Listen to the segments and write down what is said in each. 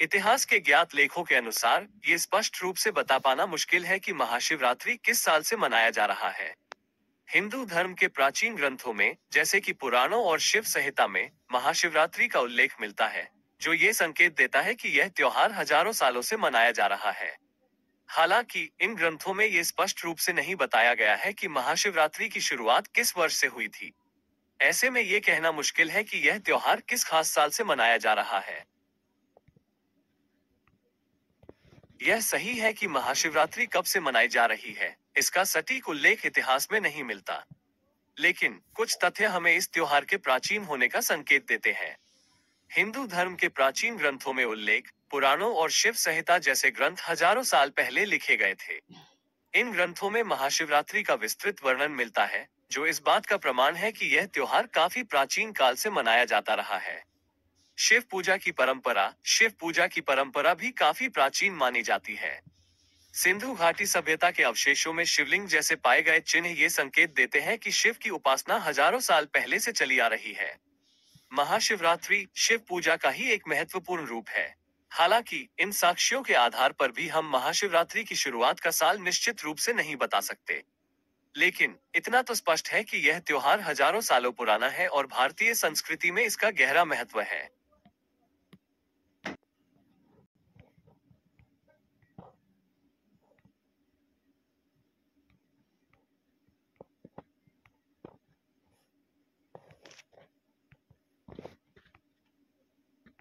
इतिहास के ज्ञात लेखों के अनुसार ये स्पष्ट रूप से बता पाना मुश्किल है कि महाशिवरात्रि किस साल से मनाया जा रहा है। हिंदू धर्म के प्राचीन ग्रंथों में, जैसे कि पुराणों और शिव संहिता में, महाशिवरात्रि का उल्लेख मिलता है, जो ये संकेत देता है कि यह त्योहार हजारों सालों से मनाया जा रहा है। हालांकि इन ग्रंथों में ये स्पष्ट रूप से नहीं बताया गया है कि महाशिवरात्रि की शुरुआत किस वर्ष से हुई थी। ऐसे में ये कहना मुश्किल है कि यह त्योहार किस खास साल से मनाया जा रहा है। यह सही है कि महाशिवरात्रि कब से मनाई जा रही है, इसका सटीक उल्लेख इतिहास में नहीं मिलता। लेकिन कुछ तथ्य हमें इस त्योहार के प्राचीन होने का संकेत देते हैं। हिंदू धर्म के प्राचीन ग्रंथों में उल्लेख, पुराणों और शिव संहिता जैसे ग्रंथ हजारों साल पहले लिखे गए थे। इन ग्रंथों में महाशिवरात्रि का विस्तृत वर्णन मिलता है, जो इस बात का प्रमाण है कि यह त्योहार काफी प्राचीन काल से मनाया जाता रहा है। शिव पूजा की परंपरा भी काफी प्राचीन मानी जाती है। सिंधु घाटी सभ्यता के अवशेषों में शिवलिंग जैसे पाए गए चिन्ह ये संकेत देते हैं कि शिव की उपासना हजारों साल पहले से चली आ रही है। महाशिवरात्रि शिव पूजा का ही एक महत्वपूर्ण रूप है। हालांकि इन साक्ष्यों के आधार पर भी हम महाशिवरात्रि की शुरुआत का साल निश्चित रूप से नहीं बता सकते। लेकिन इतना तो स्पष्ट है कि यह त्योहार हजारों सालों पुराना है और भारतीय संस्कृति में इसका गहरा महत्व है।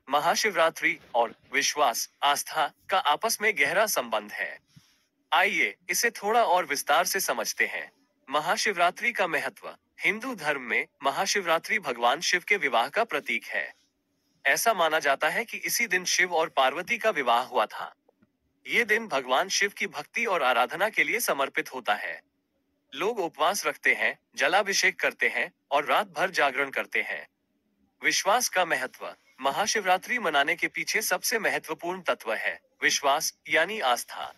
महाशिवरात्रि और विश्वास, आस्था का आपस में गहरा संबंध है। आइए इसे थोड़ा और विस्तार से समझते हैं। महाशिवरात्रि का महत्व। हिंदू धर्म में महाशिवरात्रि भगवान शिव के विवाह का प्रतीक है। ऐसा माना जाता है कि इसी दिन शिव और पार्वती का विवाह हुआ था। ये दिन भगवान शिव की भक्ति और आराधना के लिए समर्पित होता है। लोग उपवास रखते हैं, जलाभिषेक करते हैं और रात भर जागरण करते हैं। विश्वास का महत्व। महाशिवरात्रि मनाने के पीछे सबसे महत्वपूर्ण तत्व है विश्वास, यानी आस्था।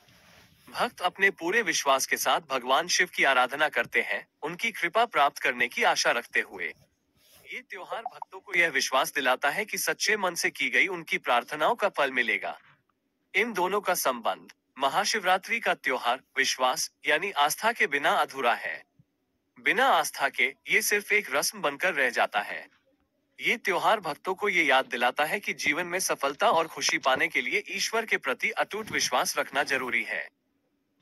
भक्त अपने पूरे विश्वास के साथ भगवान शिव की आराधना करते हैं, उनकी कृपा प्राप्त करने की आशा रखते हुए। ये त्योहार भक्तों को यह विश्वास दिलाता है कि सच्चे मन से की गई उनकी प्रार्थनाओं का फल मिलेगा। इन दोनों का संबंध। महाशिवरात्रि का त्योहार विश्वास यानी आस्था के बिना अधूरा है। बिना आस्था के ये सिर्फ एक रस्म बनकर रह जाता है। ये त्योहार भक्तों को ये याद दिलाता है कि जीवन में सफलता और खुशी पाने के लिए ईश्वर के प्रति अटूट विश्वास रखना जरूरी है।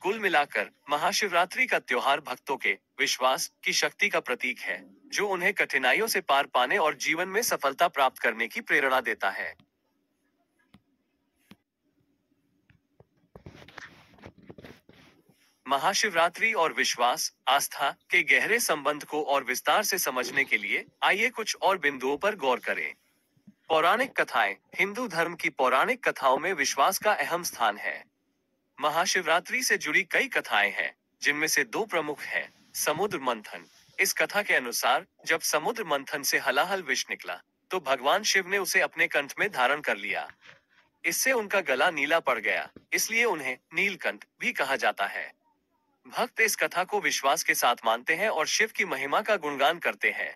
कुल मिलाकर महाशिवरात्रि का त्योहार भक्तों के विश्वास की शक्ति का प्रतीक है, जो उन्हें कठिनाइयों से पार पाने और जीवन में सफलता प्राप्त करने की प्रेरणा देता है। महाशिवरात्रि और विश्वास, आस्था के गहरे संबंध को और विस्तार से समझने के लिए आइए कुछ और बिंदुओं पर गौर करें। पौराणिक कथाएं। हिंदू धर्म की पौराणिक कथाओं में विश्वास का अहम स्थान है। महाशिवरात्रि से जुड़ी कई कथाएं हैं, जिनमें से दो प्रमुख हैं। समुद्र मंथन। इस कथा के अनुसार जब समुद्र मंथन से हलाहल विष निकला, तो भगवान शिव ने उसे अपने कंठ में धारण कर लिया। इससे उनका गला नीला पड़ गया, इसलिए उन्हें नीलकंठ भी कहा जाता है। भक्त इस कथा को विश्वास के साथ मानते हैं और शिव की महिमा का गुणगान करते हैं।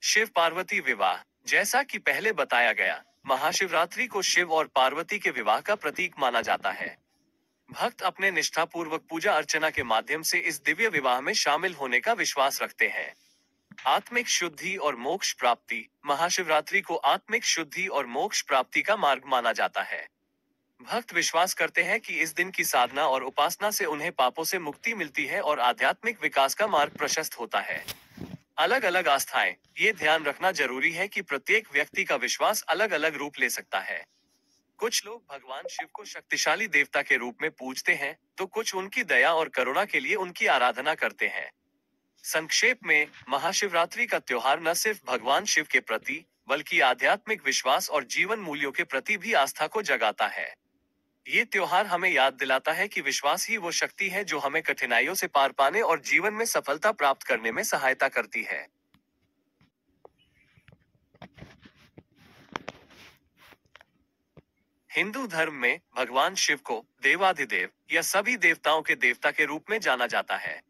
शिव पार्वती विवाह। जैसा कि पहले बताया गया, महाशिवरात्रि को शिव और पार्वती के विवाह का प्रतीक माना जाता है। भक्त अपने निष्ठापूर्वक पूजा अर्चना के माध्यम से इस दिव्य विवाह में शामिल होने का विश्वास रखते हैं। आत्मिक शुद्धि और मोक्ष प्राप्ति। महाशिवरात्रि को आत्मिक शुद्धि और मोक्ष प्राप्ति का मार्ग माना जाता है। भक्त विश्वास करते हैं कि इस दिन की साधना और उपासना से उन्हें पापों से मुक्ति मिलती है और आध्यात्मिक विकास का मार्ग प्रशस्त होता है। अलग अलग आस्थाएं। ये ध्यान रखना जरूरी है कि प्रत्येक व्यक्ति का विश्वास अलग अलग रूप ले सकता है। कुछ लोग भगवान शिव को शक्तिशाली देवता के रूप में पूजते हैं, तो कुछ उनकी दया और करुणा के लिए उनकी आराधना करते हैं। संक्षेप में, महाशिवरात्रि का त्योहार न सिर्फ भगवान शिव के प्रति, बल्कि आध्यात्मिक विश्वास और जीवन मूल्यों के प्रति भी आस्था को जगाता है। ये त्योहार हमें याद दिलाता है कि विश्वास ही वो शक्ति है जो हमें कठिनाइयों से पार पाने और जीवन में सफलता प्राप्त करने में सहायता करती है। हिंदू धर्म में भगवान शिव को देवाधिदेव या सभी देवताओं के देवता के रूप में जाना जाता है।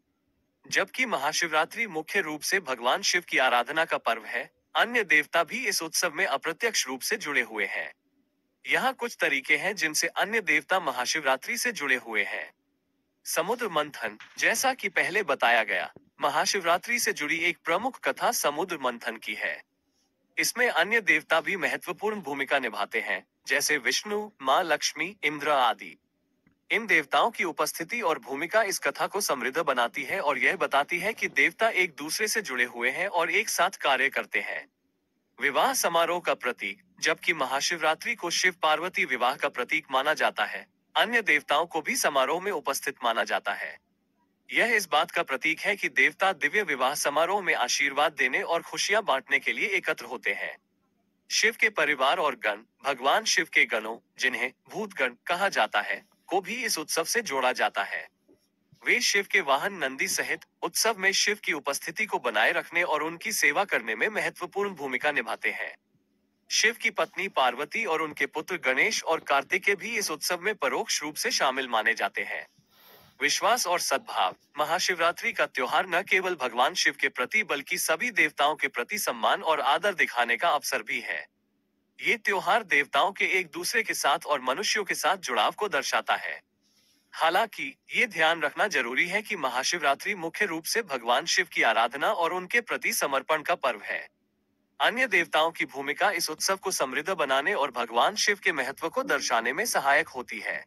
जबकि महाशिवरात्रि मुख्य रूप से भगवान शिव की आराधना का पर्व है, अन्य देवता भी इस उत्सव में अप्रत्यक्ष रूप से जुड़े हुए हैं। यहाँ कुछ तरीके हैं जिनसे अन्य देवता महाशिवरात्रि से जुड़े हुए हैं। समुद्र मंथन, जैसा कि पहले बताया गया, महाशिवरात्रि से जुड़ी एक प्रमुख कथा समुद्र मंथन की है। इसमें अन्य देवता भी महत्वपूर्ण भूमिका निभाते हैं, जैसे विष्णु, माँ लक्ष्मी, इंद्र आदि। इन देवताओं की उपस्थिति और भूमिका इस कथा को समृद्ध बनाती है और यह बताती है कि देवता एक दूसरे से जुड़े हुए हैं और एक साथ कार्य करते हैं। विवाह समारोह का प्रतीक, जबकि महाशिवरात्रि को शिव पार्वती विवाह का प्रतीक माना जाता है, अन्य देवताओं को भी समारोह में उपस्थित माना जाता है। यह इस बात का प्रतीक है कि देवता दिव्य विवाह समारोह में आशीर्वाद देने और खुशियां बांटने के लिए एकत्र होते हैं। शिव के परिवार और गण, भगवान शिव के गणों, जिन्हें भूतगण कहा जाता है, को भी इस उत्सव से जोड़ा जाता है। वे शिव के वाहन नंदी सहित उत्सव में शिव की उपस्थिति को बनाए रखने और उनकी सेवा करने में महत्वपूर्ण भूमिका निभाते हैं। शिव की पत्नी पार्वती और उनके पुत्र गणेश और कार्तिकेय भी इस उत्सव में परोक्ष रूप से शामिल माने जाते हैं। विश्वास और सद्भाव, महाशिवरात्रि का त्योहार न केवल भगवान शिव के प्रति बल्कि सभी देवताओं के प्रति सम्मान और आदर दिखाने का अवसर भी है। ये त्योहार देवताओं के एक दूसरे के साथ और मनुष्यों के साथ जुड़ाव को दर्शाता है। हालांकि ये ध्यान रखना जरूरी है कि महाशिवरात्रि मुख्य रूप से भगवान शिव की आराधना और उनके प्रति समर्पण का पर्व है। अन्य देवताओं की भूमिका इस उत्सव को समृद्ध बनाने और भगवान शिव के महत्व को दर्शाने में सहायक होती है।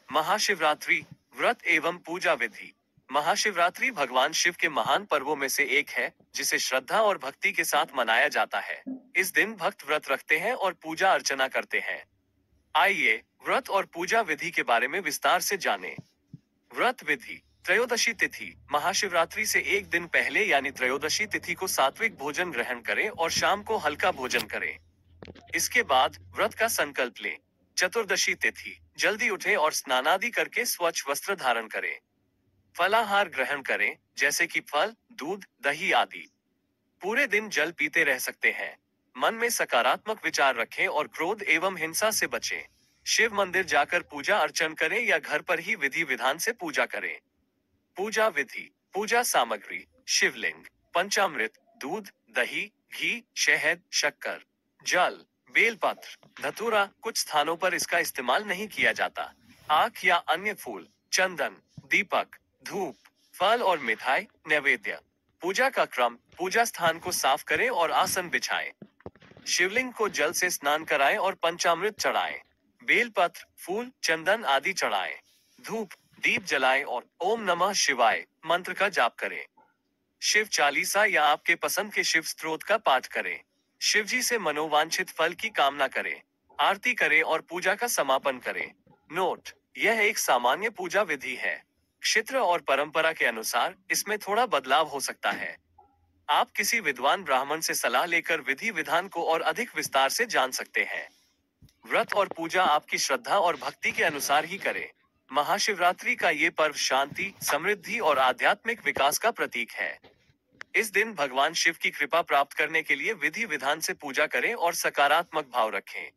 महाशिवरात्रि, व्रत एवं पूजा विधि। महाशिवरात्रि भगवान शिव के महान पर्वों में से एक है, जिसे श्रद्धा और भक्ति के साथ मनाया जाता है। इस दिन भक्त व्रत रखते हैं और पूजा अर्चना करते हैं। आइए व्रत और पूजा विधि के बारे में विस्तार से जानें। व्रत विधि। त्रयोदशी तिथि। महाशिवरात्रि से एक दिन पहले यानी त्रयोदशी तिथि को सात्विक भोजन ग्रहण करें और शाम को हल्का भोजन करें। इसके बाद व्रत का संकल्प लें। चतुर्दशी तिथि। जल्दी उठें और स्नानादि करके स्वच्छ वस्त्र धारण करें। फलाहार ग्रहण करें, जैसे कि फल, दूध, दही आदि। पूरे दिन जल पीते रह सकते हैं। मन में सकारात्मक विचार रखें और क्रोध एवं हिंसा से बचें। शिव मंदिर जाकर पूजा अर्चन करें या घर पर ही विधि विधान से पूजा करें। पूजा विधि। पूजा सामग्री। शिवलिंग, पंचामृत, दूध, दही, घी, शहद, शक्कर, जल, बेलपत्र, धतूरा। कुछ स्थानों पर इसका इस्तेमाल नहीं किया जाता। आख या अन्य फूल, चंदन, दीपक, धूप, फल और मिठाई, नैवेद्य। पूजा का क्रम। पूजा स्थान को साफ करें और आसन बिछाएं। शिवलिंग को जल से स्नान कराएं और पंचामृत चढ़ाएं। बेलपत्र, फूल, चंदन आदि चढ़ाएं। धूप, दीप जलाएं और ओम नमः शिवाय मंत्र का जाप करें। शिव चालीसा या आपके पसंद के शिव स्तोत्र का पाठ करें। शिव जी से मनोवांछित फल की कामना करें। आरती करें और पूजा का समापन करें। नोट: यह एक सामान्य पूजा विधि है। क्षेत्र और परंपरा के अनुसार इसमें थोड़ा बदलाव हो सकता है। आप किसी विद्वान ब्राह्मण से सलाह लेकर विधि विधान को और अधिक विस्तार से जान सकते हैं। व्रत और पूजा आपकी श्रद्धा और भक्ति के अनुसार ही करें। महाशिवरात्रि का ये पर्व शांति, समृद्धि और आध्यात्मिक विकास का प्रतीक है। इस दिन भगवान शिव की कृपा प्राप्त करने के लिए विधि विधान से पूजा करें और सकारात्मक भाव रखें।